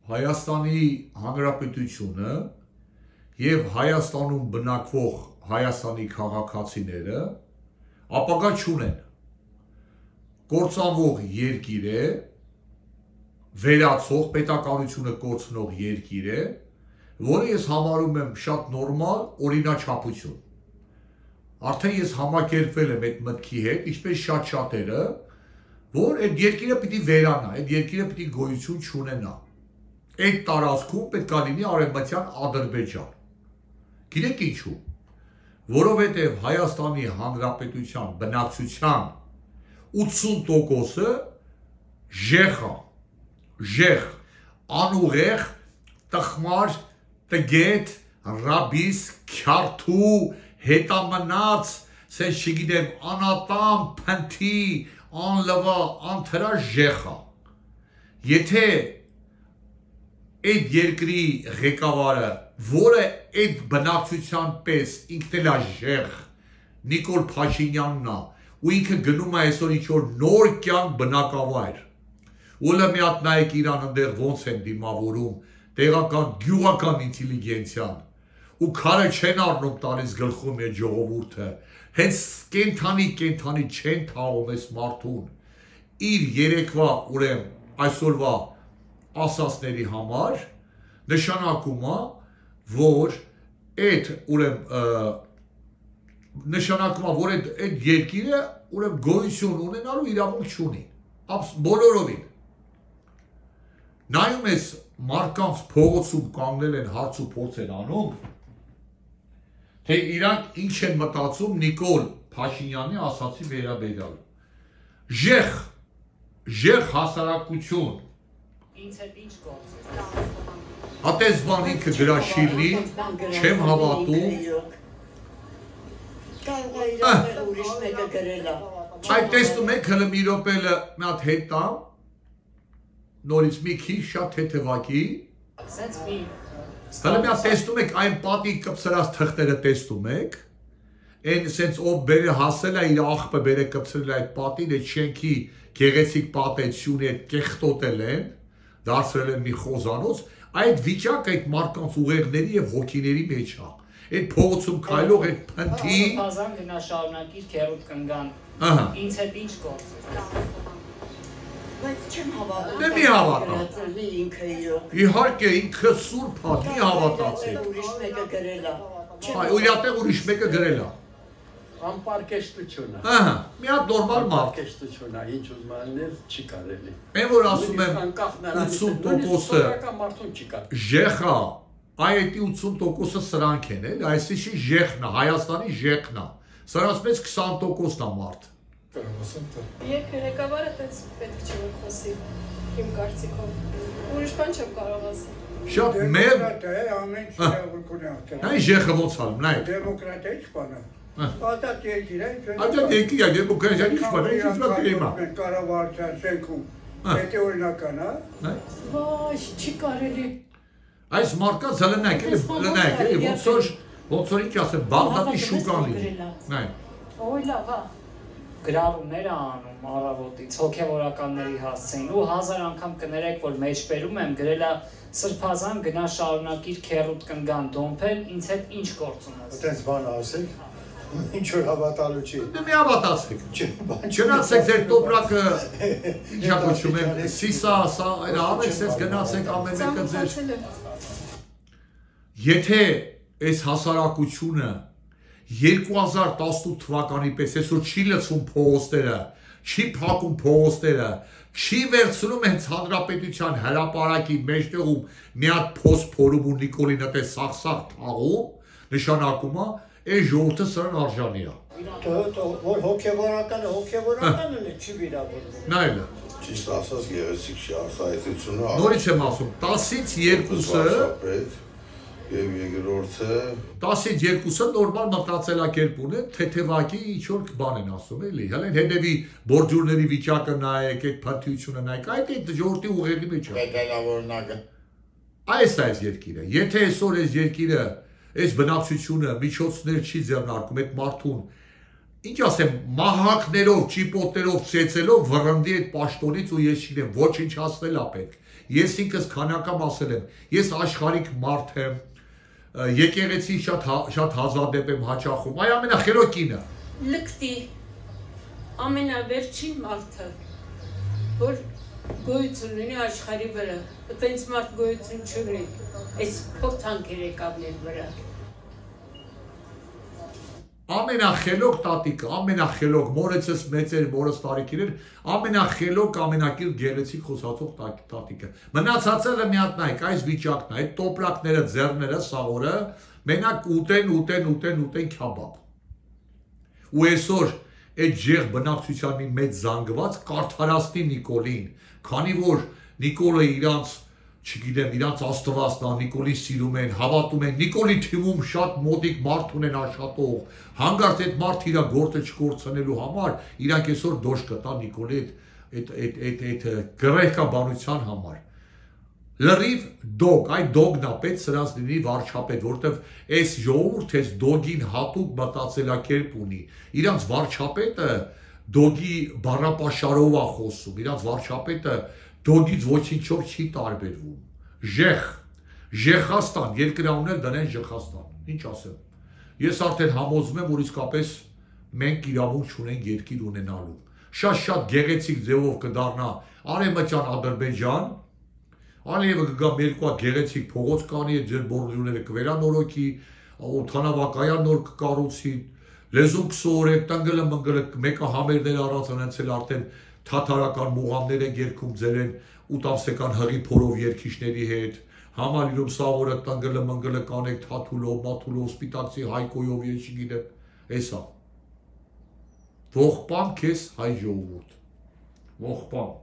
Հայաստանի Հանրապետությունը և Հայաստանում բնակվող Հայաստանի քաղաքացիները ապագա չունեն, կործանվող երկիր է, վերացող պետականությունը կորցնող երկիր է, որը ես համարում եմ շատ նորմալ օրինաչափություն։ Արդեն ես համակերպվել եմ այդ մտքի հետ, ինչպես շատ շատերը, որ այդ երկիրը պիտի վերանա, այդ երկիրը պիտի գոյություն չունենա։ Այդ տարածքում պետք է լինի արևմտյան Ադրբեջան։ Գիտեք ինչու։ Որովհետև Հայաստանի Հանրապետության բնակչության 80%-ը ժեխ, անուղեղ, տխմար, տգետ, ռաբիս, քյարթու, հետամնաց, սենց չգիտեմ, անատամ, փնթի, անլվա, անթրա ժեխա։ Եթե այդ երկրի ղեկավարը, որը այդ բնակչության պես ինքն էլ ժեխ, Նիկոլ Փաշինյանն է, ու ինքը գնում է այսօր ինչ-որ նոր կյանք բնակավայր, ուլը մի հատ նայեք իրան ընդեղ ոնց են դիմավորում, տեղական գյուղական ինտելիգենցիան, ու քարը չեն առնում տալիս գլխում է ժողովուրդը, հենց կենթանի չեն թաղում այս մարդուն, իր երեկվա ուրեմն այսօրվա ասածների համար, նշանակում է, որ այդ երկիրը ուրեմն գոյություն ունենալու իրավունք չունի, բոլորովին։ Նայում ես մարդկանց փողոցում կանգնել են հարց ու փորձ են անում, թե իրանք ինչ են մտածում Նիկոլ Փաշինյանի ասացի վերաբերյալ։ Ժեխ հասարակություն։ Ինձ հետ ինչ գործ է։ Ատես բան ինքը գրաշիրնի, չեմ հավատում։ Կարող է իրապես ուրիշ մեկը գրել է։ Այդ տեսնում եք հլը մի րոպելը մի հատ հետ տամ, նորից մի քիչ շատ թեթևակի։ Սենց մի Հլը մի հատ տեսնում եք այն պատի կպցրած թղթերը տեսնում եք, այն սենց ով բերը հասել է իր աղբը բերը կպցրել այդ պատին, այդ շենքի գեղեցիկ պատեցյունի այդ կեղտոտել են, դարձրել են մի խոզանոց, այդ վիճակը այդ մարդկանց ուղեղների և հոգիների մեջ է, այդ փողոցում քայլող այդ փնթի։ Սրբազան գնա շարունակիր քերուտ կնգան, ինձ հետ ինչ գործ է։ Բայց չեմ հավատում։ Դե մի հավատա։ Ինքը իրոք։ Իհարկե ինքը սուրբ է, մի հավատացեք։ Ուրիշ մեկը գրել է։ Իրատեղ ուրիշ մեկը գրել է։ Անպարկեշտությունը։ Մի հատ նորմալ մարդ։ Անպարկեշտությունը, ինչ ուզում անել չի կարելի։ Այն որ ասում եմ 80%-ը մարդուն չի կարելի։ ժեխա, այդ 80%-ը սրանք են, էլ, այսինքն ժեխն է, Հայաստանի ժեխն է։ Սրանց մեջ 20%-ն է մարդ։ Երբ ղեկավարը այդպես պետք չէ որ խոսի, իմ կարծիքով։ Ուրիշ բան չեմ կարող ասել։ Շատ մեր ամեն ինչ իրավունք ունի ախտեր։ Նայ ժեխը ոնց ալում, նայ։ Դեմոկրատիա ինչ բան է։ Ադատ երկիր է։ Ադատ երկիր է, դեմոկրատիա ինչ բան է, ինչ բան է։ Կառավարության շենքում։ Դա օրինական է։ Վայ, չի կարելի։ Այս մարդկանց հլնայք, ոնց որ ինչ ասեմ, Բաղդադի շուկան լինի։ Նայ։ Ոյ լավ, հա։ Գրառումներ անում առավոտից, հոգևորականների հասցեին ու 1000 անգամ կներեք, որ մեջբերում եմ, գրել է սրբազան գնա շարունակիր քերուտ կնգան դոմփել, ինձ հետ ինչ գործ ունես։ Այդպես բան ասեք, ինչ որ հավատալու չի։ Դե մի հավատացեք։ Գնացեք ձեր տոպրակը, ինչա կոչում եմ, սիսա, ավեք սենց գնացեք ամեն մեկը ձեր։ Եթե այս հասարակությունը 2018 թվականի պես այսօր չի լցվում փողոցները, չի փակում փողոցները, չի վերցնում հենց հանրապետության հրապարակի մեջտեղում մի հատ փոս փորում ու Նիկոլին այդպես սաղ թաղում, նշանակում է, այս ժողովուրդը սրան արժանի է։ Որ հոգևորականն է, չի վիրավորվում։ Նայելը։ Ճիշտ ասած գեղեցիկ չի արտահայտությունը։ Նորից եմ ասում, 10-ից 2-ը Եվ երկրորդը 10-ից 2-ը նորմալ մտածելակերպ ունեն, թեթևակի ինչ-որ բան են ասում, էլի, հələ հետևի բորջուրների վիճակը նայեք, այդ փաթիությունը նայեք, այդ ժողովրդի ուղեղի մեջ է։ պետալավորնակը Այս երկիրը, եթե այսօր այս երկիրը, այս բնակչությունը միջոցներ չի ձեռնարկում այդ մարդուն, ինչ ասեմ, մահակներով, ճիպոտներով, ծեծելով վռնդի այդ պաշտոնից ու ես չգիտեմ, ոչինչ հասնել է պետք։ ես ինքս քանի անգամ ասել եմ, ես աշխարհիկ մարդ եմ, եկեղեցի շատ հազվադեպ եմ հաճախում, այ ամենախելոք կինը։ Լկտի ամենավերջին մարդը, որ գոյություն ունի աշխարհի վրա, այդպես մարդ գոյություն չունի, այս փորձանք երեկավներ վրա։ Ամենախելոք տատիկը, ամենախելոք մորեցս մեծեր, մորս տարիքին էր, ամենախելոք, ամենակիր գեղեցիկ խոսացող տատիկը։ Մնացածը մի հատ նայեք, այս վիճակն է, այդ տոպրակները, ձեռները, սաղորը, մենակ ուտեն քյաբաբ։ Ու այսօր այդ ջեղ բնակչության մի մեծ զանգված կարդարացնի Նիկոլին, քանի որ Նիկոլը իրանց չգիտեմ, իրանց աստվածն է, Նիկոլին սիրում են, հավատում են, Նիկոլի թիմում շատ մոտիկ մարդ ունեն աշխատող, հանգարց այդ մարդ իր գործը չկորցնելու համար, իրանք այսօր դոշ կտան Նիկոլի այդ գրեհկաբանության համար։ Լրիվ դոգ, այդ դոգն է պետք սրանց լինի վարչապետ, որտեվ այս ժողովուրդը այս դոգին հատուկ մտածելակերպ ունի, իրանց վարչապետը դոգի բառապաշարով է խոսում, իրանց վարչապետը դոգից ոչինչով չի տարբերվում։ Ժեխաստան, երկրաունել դնեն Ժեխաստան, ինչ ասեմ։ Ես արդեն համոզում եմ, որ իսկապես մենք իրավունք չունենք երկիր ունենալու։ Շատ գեղեցիկ ձևով կդառնա Արևմտյան Ադրբեջան, Ալիևը կգա մեր երկու գեղեցիկ փողոց կանի, ձեր բորդյուրները կվերանորոգի, օդանավակայան նոր կկառուցի, լեզու կսովորեք, տնգլը մնգլը մեկը համերներ առած անցել արդեն թաթարական մուղամներ են երգում ձերեն 8 ամսական հղի փորով երգիչների հետ, համալիրում սաղորը տնգլը մնգլը կանեք թաթուլով, մաթուլով, սպիտակցի հայկոյով, ես չգիտեմ, էսա։ Ողբամ քեզ հայ ժողովուրդ, ողբամ։